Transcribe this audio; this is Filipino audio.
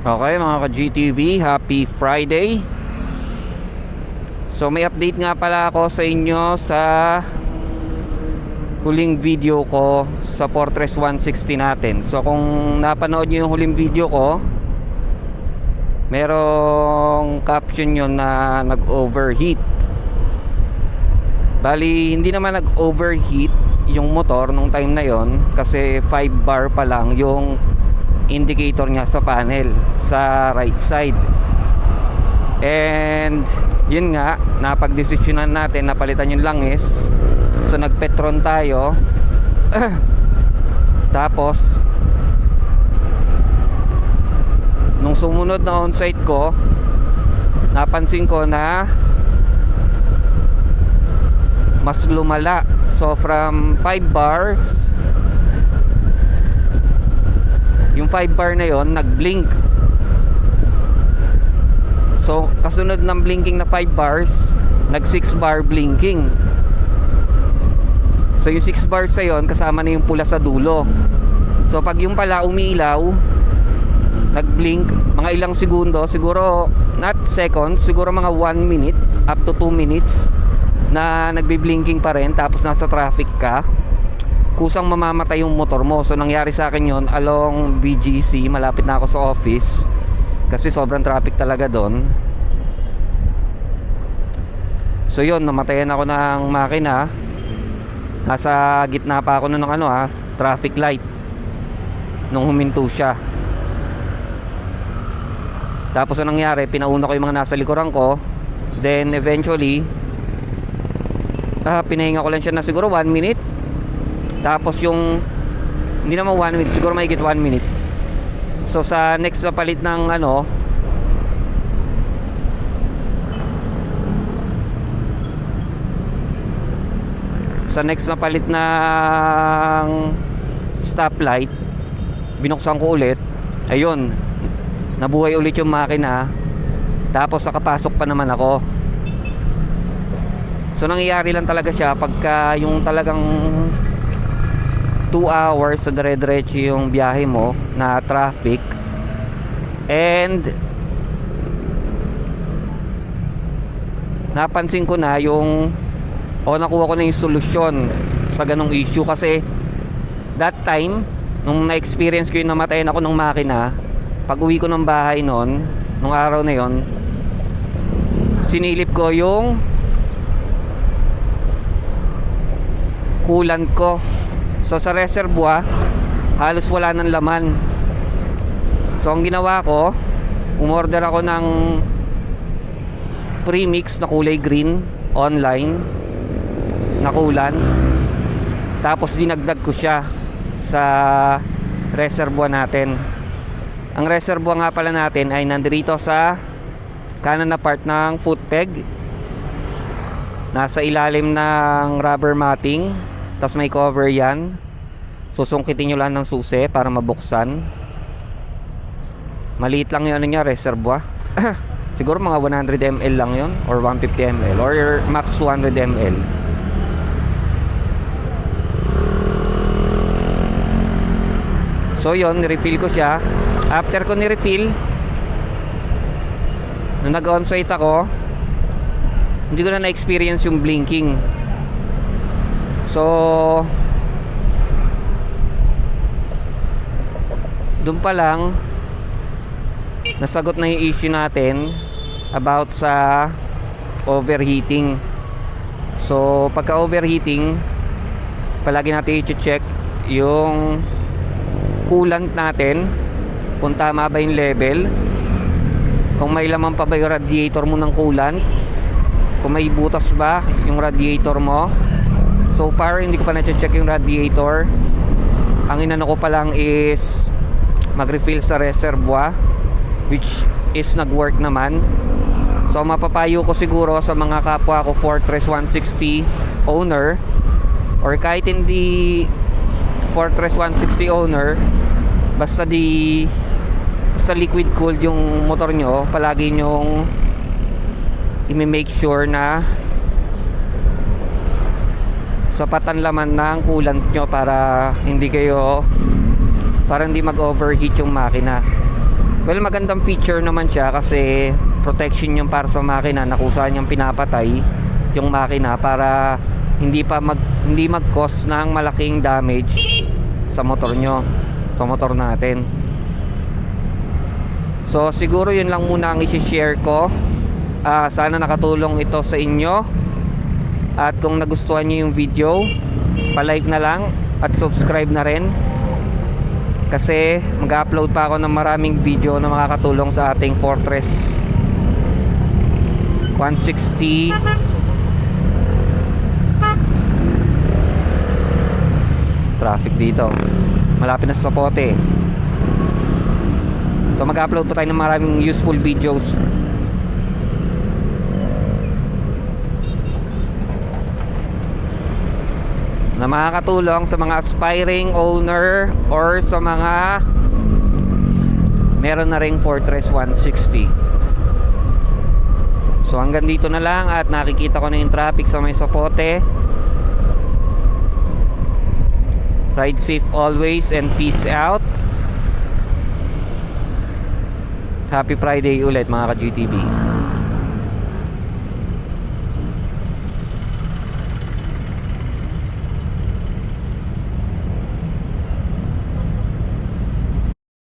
Okay mga ka-GTV, happy Friday. So may update nga pala ako sa inyo sa huling video ko sa Fortress 160 natin. So kung napanood nyo yung huling video ko, merong caption yun na nag-overheat. Bali hindi naman nag-overheat yung motor nung time na yon, kasi 5 bar pa lang yung indicator niya sa panel sa right side. And yun nga, napagdesisyonan natin na palitan yung langis. So nagpetron tayo. Tapos nung sumunod na on-site ko, napansin ko na mas lumala. So from 5 bars, yung 5 bar na yon nag-blink. So kasunod ng blinking na 5 bars, nag 6 bar blinking. So yung 6 bars na yon kasama na yung pula sa dulo. So pag yung pala umiilaw, nag-blink mga ilang segundo, siguro not seconds, siguro mga 1 minute up to 2 minutes na nagbi-blinking pa rin, tapos nasa traffic ka, kusang mamamatay yung motor mo. So nangyari sa akin yon along BGC, malapit na ako sa office kasi sobrang traffic talaga doon. So yon, namatayan ako ng makina. Nasa gitna pa ako ng traffic light nung huminto siya. Tapos ang nangyari, pinauna ko yung mga nasa likuran ko. Then eventually pinahinga ko lang siya na siguro 1 minute. Tapos yung hindi naman 1 minute, siguro mahigit 1 minute. So sa next na palit ng sa next na palit ng stoplight, binuksan ko ulit. Ayun, nabuhay ulit yung makina. Tapos nakapasok pa naman ako. So nangyayari lang talaga siya pagka yung talagang 2 hours sa dire-diretso yung biyahe mo na traffic. And napansin ko na nakuha ko na yung solusyon sa ganong issue. Kasi that time, nung na-experience ko yung namatayan ako ng makina, pag uwi ko ng bahay nung araw na yon, sinilip ko yung coolant ko. So sa reservoir, halos wala ng laman. So ang ginawa ko, umorder ako ng premix na kulay green online na coolant. Tapos dinagdag ko siya sa reservoir natin. Ang reservoir nga pala natin ay nandito sa kanan na part ng foot peg, nasa ilalim ng rubber matting. Tapos may cover yan. Susungkitin nyo lang ng susi para mabuksan. Maliit lang yung reservoir. Siguro mga 100 ml lang yon, or 150 ml, or max 200 ml. So yon, nirefill ko siya. After ko nirefill, nung nag-onsite ako, hindi ko na na-experience yung blinking. So doon pa lang nasagot na yung issue natin about sa overheating. So pagka overheating, palagi natin i-check yung coolant natin kung tama ba yung level, kung may laman pa ba yung radiator mo ng coolant, kung may butas ba yung radiator mo. So far hindi ko pa na-check yung radiator. Ang inano ko pa lang is mag-refill sa reservoir, which is nag-work naman. So mapapayo ko siguro sa mga kapwa ko Fortress 160 owner, or kahit hindi Fortress 160 owner, basta liquid cooled yung motor nyo, palagi nyong i-make sure na sapatan laman ng coolant nyo para hindi mag-overheat yung makina. Well, magandang feature naman siya kasi protection yung para sa makina na kung saan yung pinapatay yung makina para hindi mag-cause ng malaking damage sa motor nyo, sa motor natin. So siguro yun lang muna ang isi-share ko. Sana nakatulong ito sa inyo. At kung nagustuhan nyo yung video, palike na lang at subscribe na rin. Kasi mag-upload pa ako ng maraming video na makakatulong sa ating Fortress 160 traffic dito, malapit na sa Pote. So mag-upload pa tayo ng maraming useful videos. Na makakatulong sa mga aspiring owner or sa mga meron na ring Fortress 160. So hanggang dito na lang at nakikita ko na yung traffic sa may Sapote. Ride safe always and peace out. Happy Friday ulit mga ka-GTV.